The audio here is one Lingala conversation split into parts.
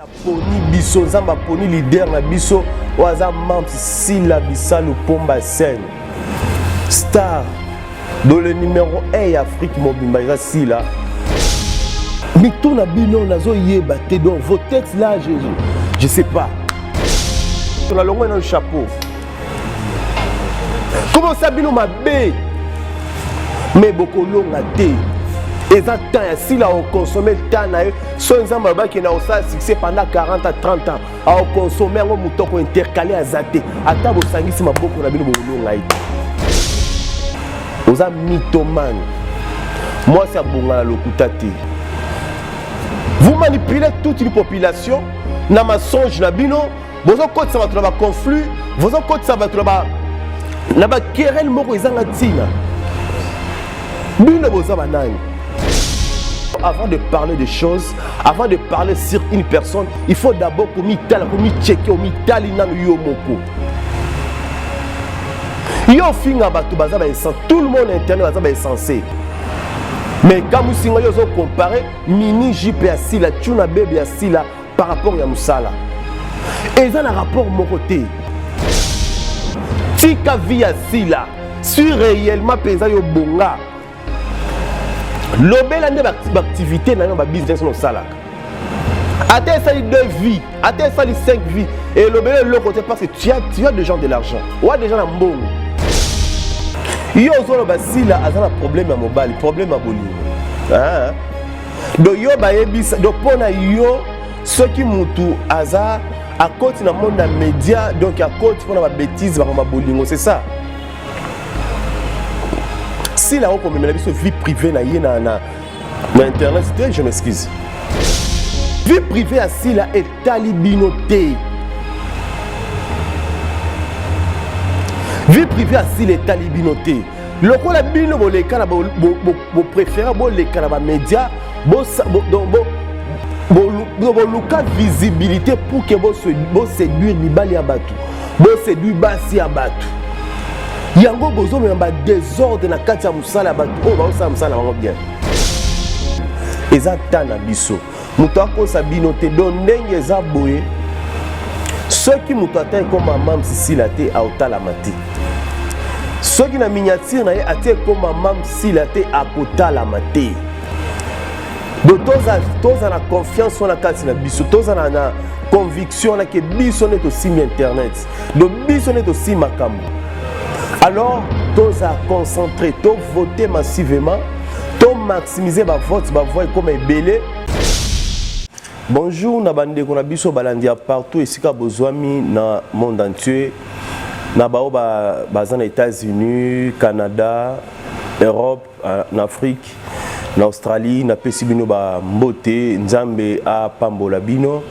Poni biso zamba poni leader na biso waza Mams Sila Bisalu Pomba Sen star dans le numéro 1 Afrique mobimba Sila Mito na bino nazo yeba te donc vos textes là je sais pas on a longo dans le chapeau comment ça bino mabe mais beaucoup longa te exactement si là on consomme le temps na so nzamba ba qui na osa succès pendant 40 à 30 ans à consommer un mouton ko intercaler azate ata bo sangisi maboko na bino bo longa ite oza mythomane moi c'est bonga la lokuta te vous manipulez toute une population na mensonge na bino bozo côté ça va trouver conflit bozo côté ça va trouver na ba querelle moko ezanga tina bino boza banani. Avant de parler des choses, avant de parler sur une personne, il faut d'abord checker tout le monde internet est censé. Mais quand vous comparez mini JP à Sila, tuna bébé à Sila par rapport à Moussala. Et ça a un rapport mon côté. Tika via Sila, sur réellement paysan yo bonga. L'obéla n'est pas activité dans le business no salak. Attends ça 2 vies, attends ça 5 vies et l'obéla l'autre côté parce que tu as des gens de l'argent. Ou des gens en bon. Yo zo ba Sila azana problème à mobile, problème à bolingo. Hein? Donc yo ba yebisa donc pona yo ceux qui mutu aza à côté dans monde média donc à côté pour na bêtise ba bolingo, c'est ça. Si la comme la vie privée na internet, je m'excuse. Vie privée à Sila est talibinoté. Vie privée à Sila est talibinoté. Le quoi la bino les cas bo préféré bo les cas médias bo visibilité pour que bo séduire libali abatu. Bo séduire basi abatu. Yango bozo me ba désordre na kati ya musala ba o ba osala musala bango bien eza tana biso muto akosa bino te do ndenge eza boye soki muto atai koma Mams Sila te aotala mati soki na miniature na ye atai koma Mams Sila te akotala mati do toza na confiance na kati na biso toza na conviction na ke biso ne to simi internet do biso ne to simi makambo. Alors, tous à concentrer, tous voter massivement, tous maximiser ma vote, ma voix comme un belé. Bonjour, nabande konabiso balandia partout ici ka bozwami na monde entier. Na bao bazan États-Unis, Canada, Europe, en Afrique, en Australie, na pesi bino ba mbote, nzambe a pambola bino.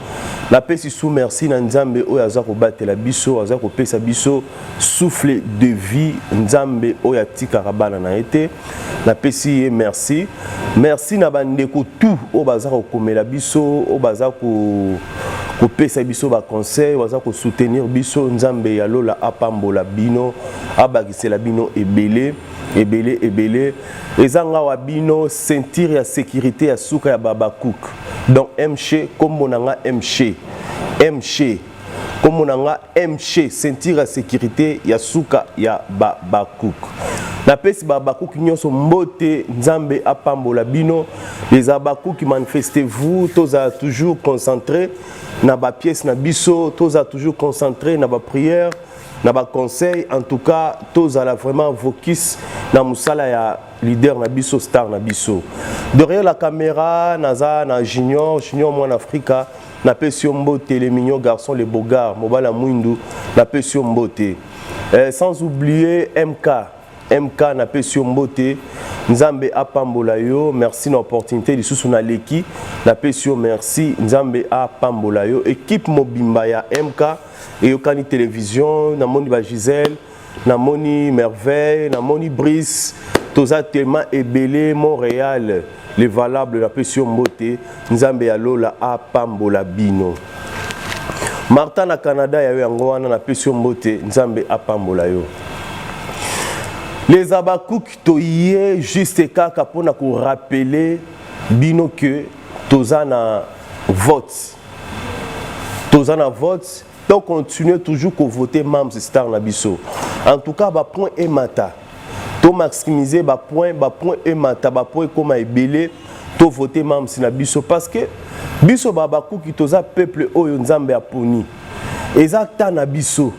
La pesi sous merci na nzambe oyo aza ko batela biso aza ko pesa biso souffle de vie nzambe oyo atikaka bana na été la pesi merci merci na bandeko tout oyo baza ko komela biso oyo baza ko pesa biso ba conseil baza ko soutenir biso nzambe ya lola apambola bino abakisela bino ebele ezanga wa bino sentir ya sécurité ya suka ya Babakouk donc MC comme monanga MC comme monanga MC sentir la sécurité ya suka ya Babakouk na pesi Babakouk nyonso mbote nzambe apambola bino les Babakouk qui manifestez-vous tous à toujours concentré na ba pièce na biso tous à toujours concentré na ba prière na ba conseil en tout cas tous à la vraiment focus na musala ya leader na biso star na biso derrière la caméra naza na junior moi en Africa na pesio mbote les mignons garçons les beaux gars mobala mwindu na pesio mbote sans oublier MK na pesio mbote nzambe apambola yo merci na opportunité lisusu na leki na pesio merci nzambe apambola yo équipe mobimba ya MK et yokani télévision na moni ba Gisèle na moni Merveille na moni Brice toza tellement ebelé Montréal les valables la pesio mbote nzambe ya lola apambola bino Martin na Canada ya yango wana na pesio mbote nzambe apambola yo les Babakouk toyé juste kaka pona ko rappeler bino que toza na vote tous en vote, donc continuez toujours à voter membres star na biso. En tout cas, ba point et mata. To maximiser ba point et mata, ba point comme ebele, to voter membres na biso parce que biso babaku ki toza peuple oyo nzambe aponi. Eza ta na biso.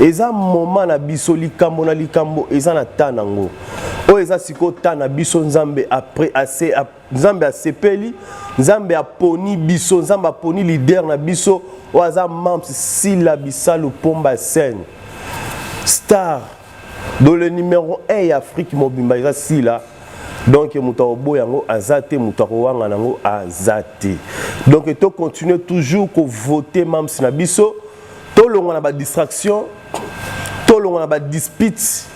Eza moment na biso likambo na likambo eza na ta nango. O eza siko ta na biso nzambe après assez nzambe asepeli, nzambe aponi biso, nzambe aponi leader na biso. Oaza membre Sila Bissalo Pomba Sen star dans le numéro 1 Afrique mobimba eza Sila donc mutaobo yango azate mutawanga nango azate donc to continuer toujours ko voter membre na biso to longa na ba distraction to longa na ba dispute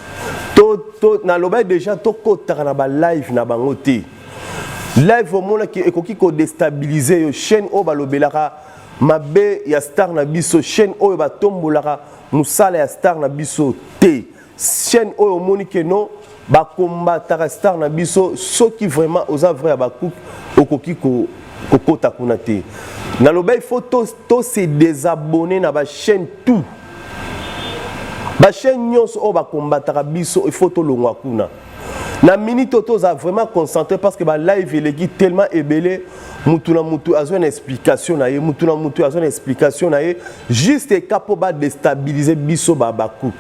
to na loba déjà to kotaka na ba live na bango te live au monde qui ekoki ko déstabiliser yo chaîne o balobelaka mabe ya star na biso chaîne oyo batombolaka musala ya star na biso te chaîne oyo monique non ba combattre star na biso soki vraiment oza vrai ba cook okoki ko kota kuna te na loba il faut to se désabonner na ba chaîne tout ba chaîne nyonso o ba combattre biso il faut to longwa kuna na minute to za vraiment concentré parce que ba live eleki tellement ébélé mutuna mutu a une explication na ye mutuna mutu a une explication na ye juste capable déstabiliser biso babakouk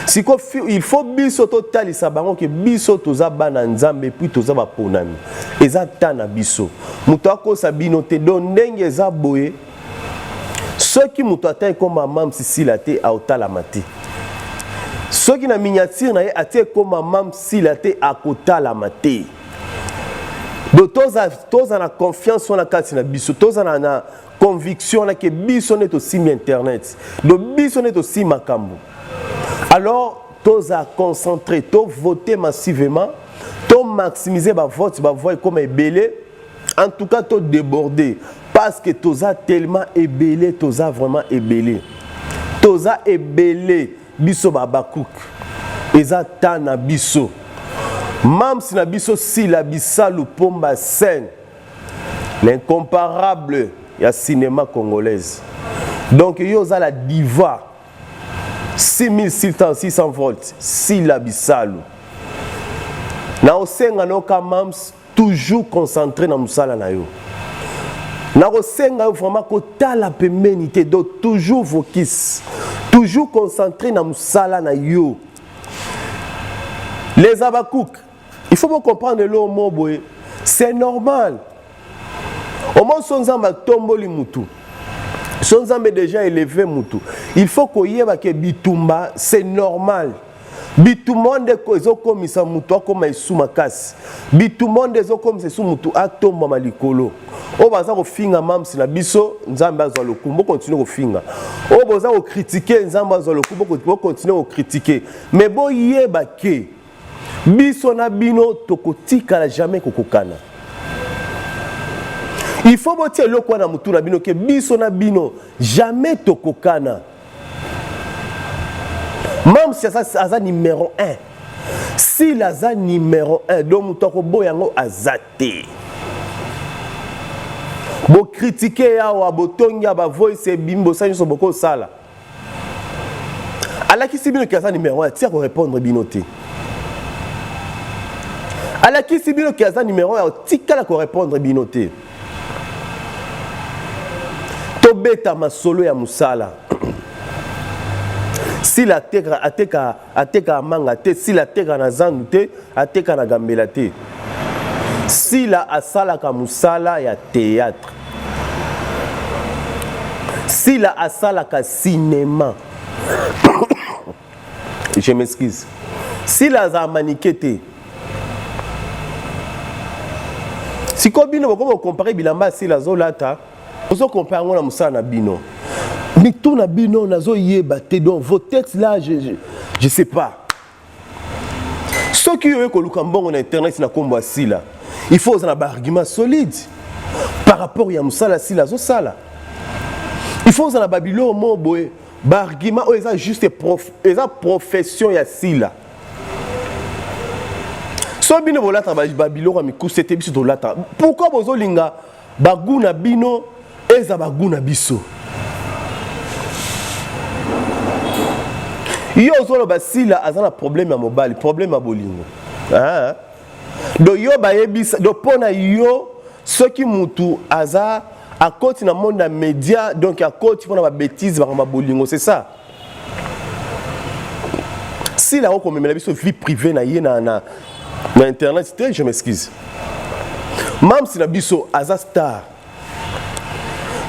siko il faut biso total sa bango que biso toza bana nzambe puis toza ba ponami eza tana biso mutu akosa bino te don ndenge eza boye ceux qui mutu atteint comme mam si la te a otala mati ceux qui na miniature na ye atie comme mam si la te a kotala mati. Donc tous en a confiance sur la carte na biso, tous en a conviction que biso n'est aussi internet. Donc biso n'est aussi makambo. Alors tous a concentré, tous voter massivement, tous maximiser ba vote, ba voix comme ébélé. En tout cas tous déborder parce que tous a tellement ébélé, tous a vraiment ébélé. Tous a ébélé biso babakouk. Eza tana biso. Mam Sinabiso Sila Bissalo Pomba Sen, l'incomparable ya cinéma congolaise. Donc il y a la diva 6600 volts Sila Bissalo. Na osenga noka mams toujours concentré na musala na yo. Na osenga vraiment ko tala pemenité donc toujours focus, toujours concentré na musala na yo. Les abakouk, il faut bien comprendre le mot boy. C'est normal. Au moins son zamba tomboli mutu. Son zamba déjà élevé mutu. Il faut qu'on y ait que bitumba, c'est normal. Bitumonde kozo comme ça mutu comme isu makasi. Bitumonde zo comme c'est sous mutu atomba malikolo. O baza ko finga mam si na biso nzamba zo lokumbo continue ko finga. O baza ko critiquer nzamba zo lokumbo continue ko critiquer. Mais bo yeba ke biso na bino tokotika la jamais kokokana. Il faut botie loko na mutu na bino ke biso na bino jamais tokokana. Même si ça numéro 1. Si la za numéro 1 donc mutoko boyango azate. Bo critiquer ya wa botonga ba voice bimbo sa nso boko sala. Ala ki si bino ki za numéro 1 tia ko répondre binoté. Alors qui c'est bien qui a ça numéro un tika ko répondre binoté. To beta masolo ya musala. Si la terre ateka manga te si la terre na zandu te ateka na gambela te. Si la asala ka musala ya théâtre. Si la asala ka cinéma. Je m'excuse. Si la za maniquete si comme bino comment comparer bilamba si la zolata on compare ngona musana bino mais tout na bino nazo yeba te donc vos textes là je sais pas ceux qui ont ko lukambongo na internet na kombo sila il faut un argument solide par rapport ya musala sila zo sala il faut un babilo mo boy argument o eza juste profession ya sila. So bino bolata babilo kwa miku c'était biso dolata. Pourquoi bozo linga baguna bino eza baguna biso. Yo ozolo basila azana problème à mobile, problème à bolingo. Ah. Do yo ba yebisa do pona yo ceux qui mutu aza à côté dans le monde des médias, donc à côté pour la bêtise, par ma bolingo, c'est ça. Si là on comme la vie privée na internet, je m'excuse. Même si la biso aza star.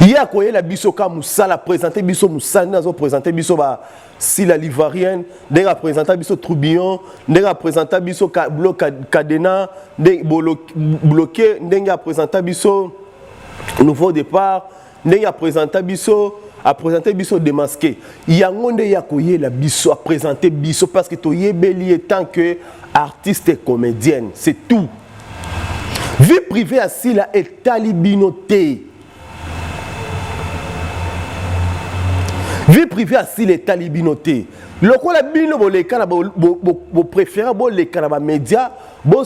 Il y a quoi la biso comme Moussala présenter biso Moussala, nous présenter biso ba si la Livoirienne, des représentants biso Troubillon, des représentants biso bloc Cadena, des bloqué, des représentants biso Nouveau Départ, des représentants biso à présenter biso démasqué. Il y a un monde ya koye la biso à présenter biso parce que tu es bellier tant que artiste et comédienne, c'est tout. Vie privée assis là est talibinoté. Vie privée assis les talibinoté. Le quoi la bino bo les kana bo préféré bo les kana ba média bo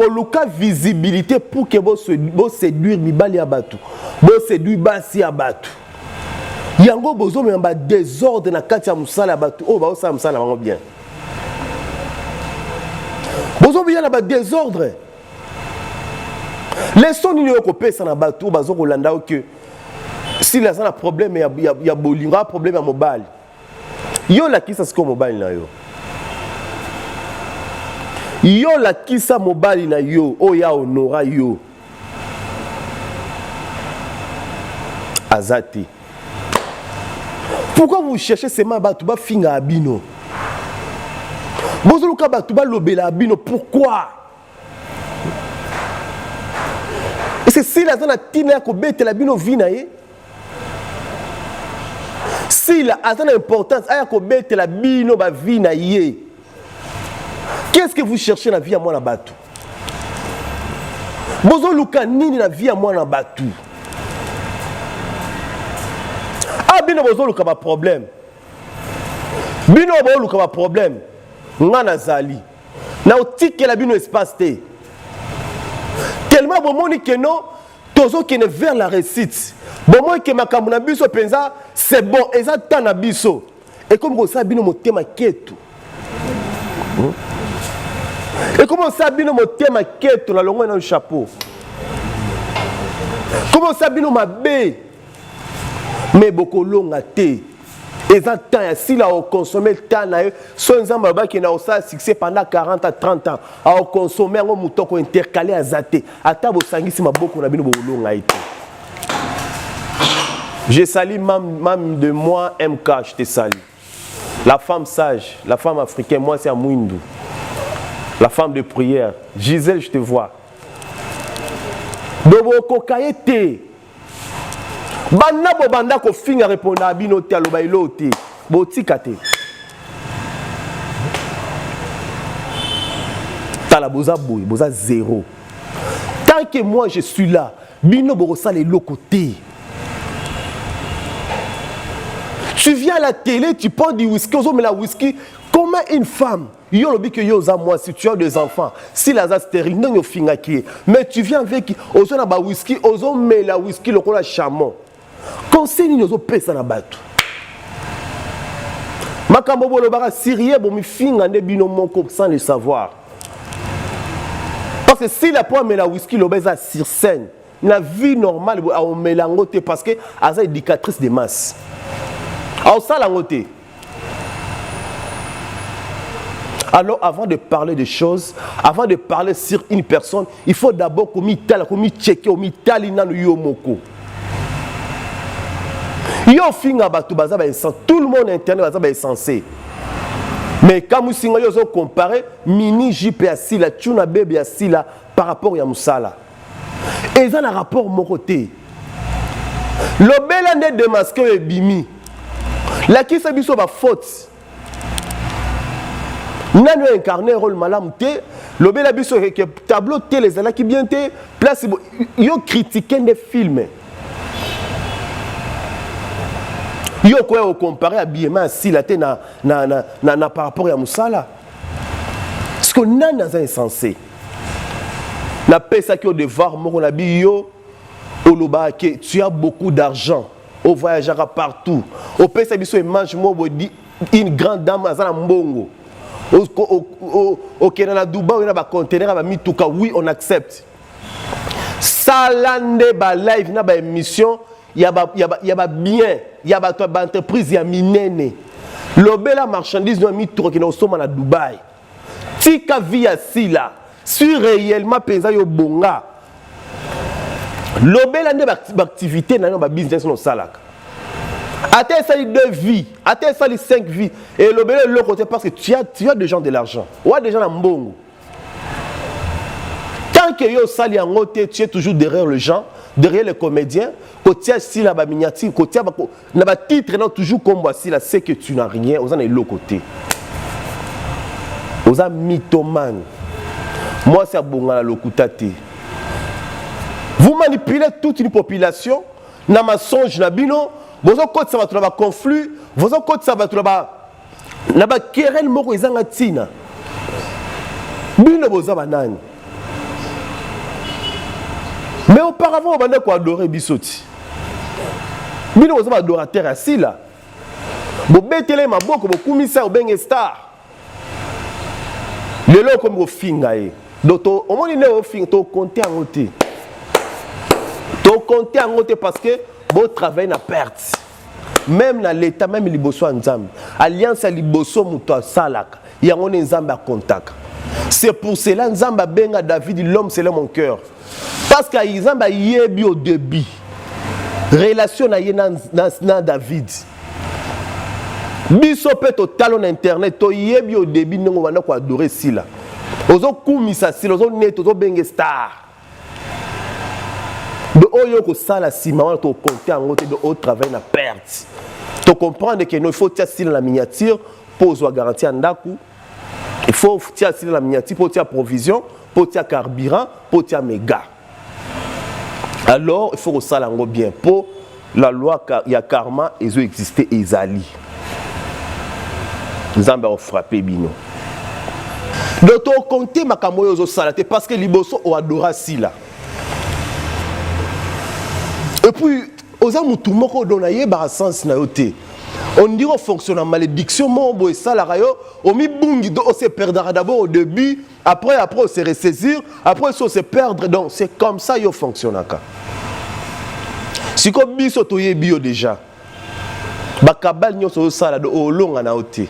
luka visibilité pour que bo séduire mibali ya batu. Bo séduire basi ya batu. Yango bozo me ba désordre na kati ya musala batu. Oh ba o sa musala bango bien. Bozo bien na ba désordre. Les sons ni ko pesa na batu bazo ko landa que si la a un problème, il y a un problème à mobile. Yo la qui ça c'est mobile na yo. Yo la qui ça mobile na yo, oh ya honora yo. Azati. Pourquoi vous cherchez ces mabatu ba finga abino? Bozo luka batu ba lobela abino, pourquoi? Et c'est si la zone tina ko bete la bino vina ye. Si la a une importance, la bino ba vie na ye. Qu'est-ce que vous cherchez la vie à moi na batu? Bozo luka nini la vie à moi na batu? Ah bino bozo luka ba problème. Bino bozo luka ba problème. Ngana zali. Na otike la bino espace te. Tellement bon moni que non, tozo qui ne vers la réussite. Bon moi que ma kamuna biso penza c'est bon et ça tana biso et comme ça bino motema ketu et comment ça bino motema ketu la longo na chapeau comment ça bino mabe mais beaucoup longa te et ça temps si là on consommer temps na so nzamba ba ki na osa succès pendant 40 à 30 ans à consommer ngo mutoko intercalé azate ata bo sangisi maboko na bino bo longa ite. Je salue même de moi, MK, je te salue. La femme sage, la femme africaine, moi c'est Amouindou. La femme de prière. Gisèle, je te vois. Dobo kokayete. Banda bo banda ko finga répondre à binote aloba ilote. Botikate. Tala boza boy, boza zéro. Tant que moi je suis là, bino borosa les locotés. Tu viens à la télé, tu prends du whisky, mais la whisky, comment une femme, yo lobi que yo za moi si tu as des enfants, si la za stérile, non yo finga qui, mais tu viens avec ozo na ba whisky, ozo mais la whisky le kola chamon. Conseil ni ozo pesa na batu. Makambo bo lo bara sirié bo mi finga ne bino monko sans le savoir. Parce que si la pomme mais la whisky lo beza sur scène, la vie normale on mélangote parce que aza éducatrice de masse. Alors, avant de parler des choses, avant de parler sur une personne, il faut d'abord qu'on checker, qu'on checker yo moko. Yo finga batu baza ba essence, tout le monde internet baza ba essence. Mais quand vous singa yo comparer mini JP asila, tuna bébé asila par rapport à Moussala. Et ça a un rapport mon côté. Le bel de démasqué et bimi. La qui s'est biso ba faute. Nano incarné rôle malam te, le bel biso que tableau te les ala qui bien te place yo critiquer des films. Yo quoi au comparer habillement si la te na par rapport à Moussala. Ce qu'on a dans un insensé. La paix ça qui au devoir mon yo oloba que tu as beaucoup d'argent. on voyagera partout. Au pays, il mange une grande dame à Mbongo. Au Canada, Dubaï, il y a un conteneur, oui, on accepte. Salande, live, il y a une émission, il y a bien, il y a une entreprise, il y a une la marchandise, il y a une tour qui est à Dubaï. Tika via sila, sur réellement pesa yo bonga. L'obé l'activité dans le business no salaka. Atteins ça les 2 vies, atteins ça les 5 vies. Et l'obé de l'autre côté parce que tu as des gens de l'argent. Ou des gens dans mbongo. Tant que yo sali en côté, tu es toujours derrière les gens, derrière les comédiens. Côté si la miniature, côté na titre non toujours comme voici là, c'est que tu n'as rien, aux de l'autre côté. Aux mythomane. Moi c'est bonga la lokutate. Vous manipulez toute une population, na mensonge na bino, vous en côté ça va trouver conflit, vous en côté ça va trouver na ba querelle moko ezanga tina. Bino boza banani. Mais auparavant on bandait quoi adorer bisoti. Bino boza adorateur assis là. Bo betele maboko bo kumisa obenge star. Le lot comme au fingaye. Donc au moins il est au fin to compter en côté. To compter en côté parce que bon travail na perte. Même dans l'état même liboso nzambe. Alliance liboso muto salaka. Yango nzambe a contact. C'est pour cela nzambe benga David l'homme c'est mon cœur. Parce que nzambe yebi au début. Relation na na David. Biso pe total on internet to yebi au début ngo wana ko adorer sila. Ozo kumisa sila ozo net ozo benge star. De oyo ko sala sima wana to compter en côté de au travail na perte. To comprendre que il faut tirer sila la miniature pour zo garantir ndaku. Il faut tirer sila la miniature pour tirer provision, pour tirer carburant, pour tirer méga. Alors il faut que ça lango bien pour la loi il y a karma ils ont existé et ils allient. Nous avons frappé bino. Donc on compte ma camoyo zo salate parce que liboso o adora sila. Et puis aux amu tout moko donaye ba sens na yote. On dit on fonctionne en malédiction mon boy sala yo o mi bungi do on se perdra d'abord au début après on se ressaisir après on se perdre donc c'est comme ça yo fonctionne aka. Si ko biso to ye bio déjà. Ba kabal nyoso sala do o longa na yote.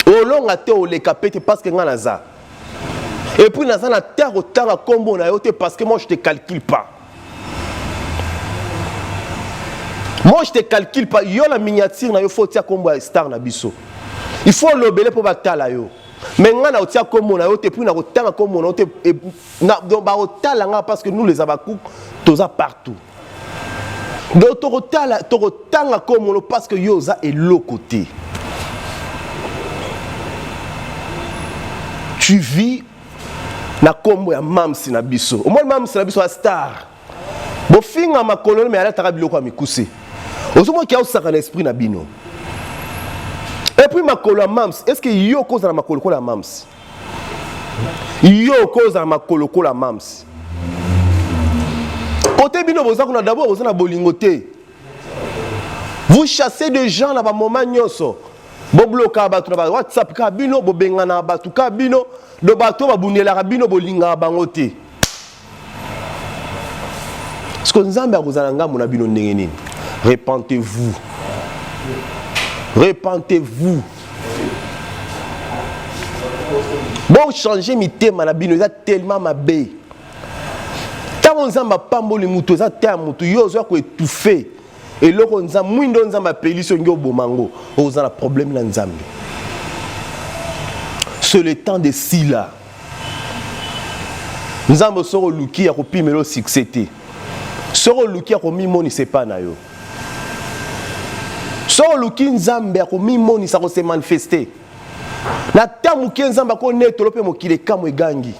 Olong a te o le capete parce que nga naza. Et puis naza na terre au tanga combo na yote parce que moi je te calcule pas. Moi je te calcule pas. Yo la miniature na yo faut tia combo star na biso. Il faut l'obéler pour batala yo. Mais nga na tia combo na yote puis na tanga combo na yote na donc ba otala nga parce que nous les abakou toza partout. Donc to tanga combo parce que yo za est l'autre côté. Tu vis na kombo ya mamsi na biso. Au moins mamsi na biso a star. Bo finga makolo mais ala tarabi loko amikuse. Ozomo ki a osaka na esprit na bino. Et puis makolo ya mamsi, est-ce que yo cause na makolo ko la mamsi? Yo cause na makolo ko la mamsi. Côté bino boza kuna d'abord boza na bolingote. Vous chassez des gens na ba moment nyoso. Bo bloka batu na WhatsApp ka bino bo bengana batu ka bino do batu ba bunela ka bino bo linga bango te. Ce que nzambe akozala ngambo na bino ndenge nini? Repentez-vous. Repentez-vous. Bon changer mi tema na bino ça tellement mabe. Tant nzamba pamboli muto za ta muto yo zo ko étouffer. Et là, on a moins de nzamba pélition yo bomango. On a un problème dans nzambe. C'est le temps de sila. Nzambe soro luki ya kopi melo succès. Soro luki ya komi moni c'est pas na yo. Soro luki nzambe ya komi moni ça ko se manifester. Na tamu ke nzamba ko neto lope mokile kamo egangi.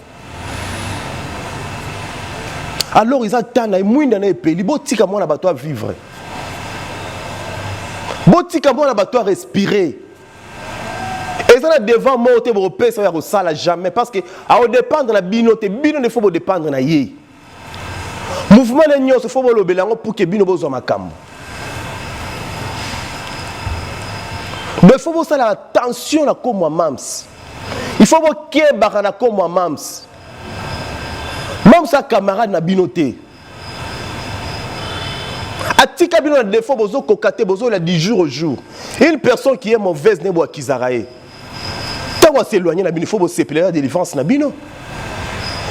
Alors ils attendent et moins dans epeli botika mona bato à vivre. Botika mona bato à respirer. Et ça devant monter pour repérer ça va ça jamais parce que à dépendre de la binote bino ne faut pas dépendre na yé. Mu mouvement na nyonso faut bolobela ngo pour que bino bozwa makambo. Mais il faut que la attention à comme Mams. Il faut que na comme Mams. Mams sa camarade na binoté. Atika bino na défaut bozo kokate bozo la du jour au jour. Une personne qui est mauvaise ne boa kizarae. Tant qu'on s'éloigner na bino, il faut se séparer de délivrance na bino.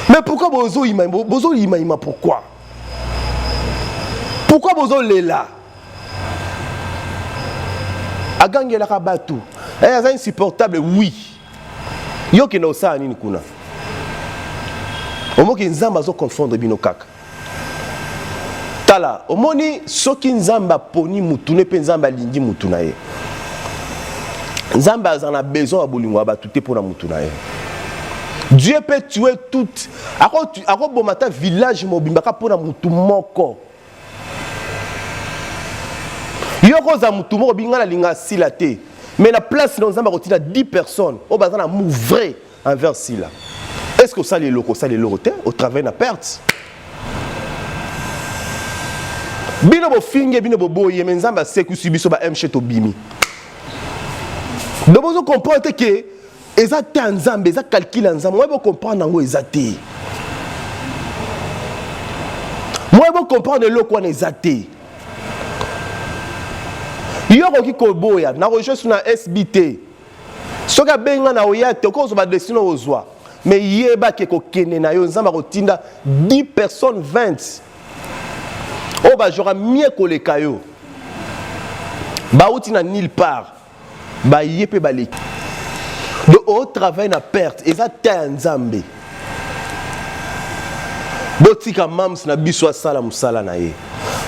Mais pourquoi bozo ima pourquoi? Pourquoi bozo lela? Agange la rabatu. C'est insupportable, oui. Yo ke na osa nini kuna. Omo ki nzamba zo confondre bino kaka. Tala, omoni soki nzamba poni mutu ne pe nzamba lingi mutu na ye. Nzamba azana besoin abolingo abatu te pona mutu na ye. Dieu peut tuer tout. Ako bomata village mobimbaka pona mutu moko. Yoko za mutu moko bingana linga sila te. Mais la place dans Nzamba kotina 10 personnes. O bazana mouvrer envers sila. Est-ce que ça les locaux, ça les locaux au travers na perte? Bino bo finge bino bo boye mais Nzamba seku subiso ba MC to bimi. Donc vous comprenez que ezate Nzamba, ezate calcul Nzamba. Moi vous comprendre ngo ezate. Moi vous comprendre le quoi ezate. Yoko ki koboya na recherche na SBT soka benga na oyate ko zo ba destino ozwa mais yeba ke ko kene na yo Nzamba kotinda 10 personnes 20 o ba jora mieux ko le kayo ba uti na nulle part ba yepe ba le de au travail na perte eza ta Nzambe botika Mams na biso sala musala na ye.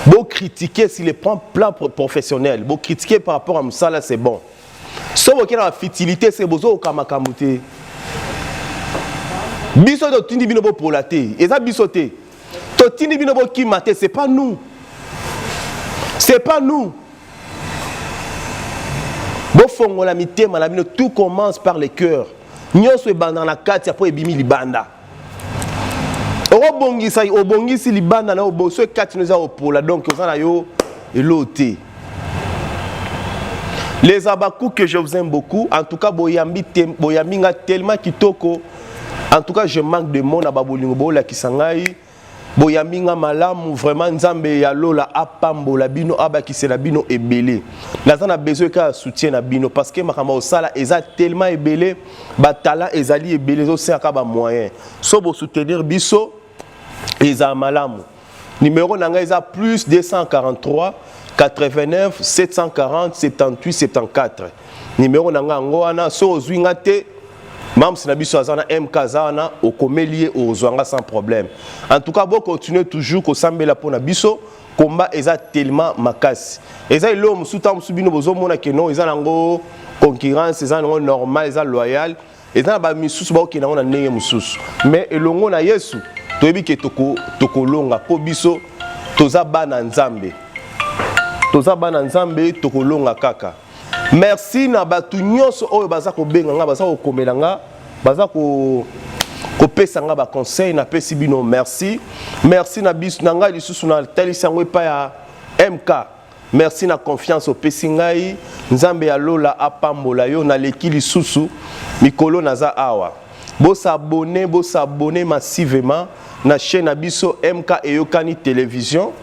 Bon critiquer s'il est plan professionnel, bon critiquer par rapport à Moussala c'est bon. Sauf que la futilité c'est bozo au kamakamuté. Biso to tindi binobo pour la té. Et ça bisoté. To tindi binobo qui maté c'est pas nous. C'est pas nous. Bon fongo la mité malabino tout commence par le cœur. Nyonso e banda na kati après ebimi libanda. Obongisi libanda na oboso e kati nous a opola donc ozana yo eloté. Les Abakou que je vous aime beaucoup, en tout cas boyaminga tellement kitoko. En tout cas je manque de monde ababolingo bola kisangai. Boyaminga malamu vraiment Nzambe ya lola apambola bino abakisela bino ebele. Nazana besoin ka soutien na bino parce que makama osala eza tellement ebele, ba talent ezali ebele zo seka ba moyen. So bo soutenir biso eza malamu. Numéro nanga eza plus 243 89 740 78 74. Numéro nanga ngoana so ozwinga te Mams na biso azana MK zana okomelie ozwanga sans problème. En tout cas, bon continuer toujours ko sambela pona biso combat eza tellement makasi. Eza ilo musuta musubino bozo mona ke non eza nango concurrence eza nango normal eza loyal. Eza ba misusu ba okina na ndenge mususu. Mais elongo na Yesu toyebi ke toko longa po biso toza bana Nzambe. Toza bana Nzambe toko longa kaka. Merci na batu nyonso oyo baza ko benga nga baza ko komela nga baza ko pesa nga ba conseil na pesi bino merci. Merci na biso na nga lisusu na talisa ngo pa ya MK. Merci na confiance au pesi ngai Nzambe ya lola apambola yo na leki lisusu mikolo naza awa. Bo s'abonner massivement na chaîne Abisso MK Eyokani Télévision.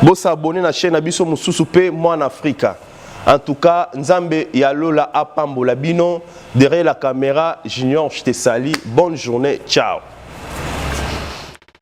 Bo s'abonner na chaîne Abisso mususu pe moi en Africa. En tout cas, Nzambe Yalola Apambola Bino, derrière la caméra, Junior, je te salue. Bonne journée, ciao.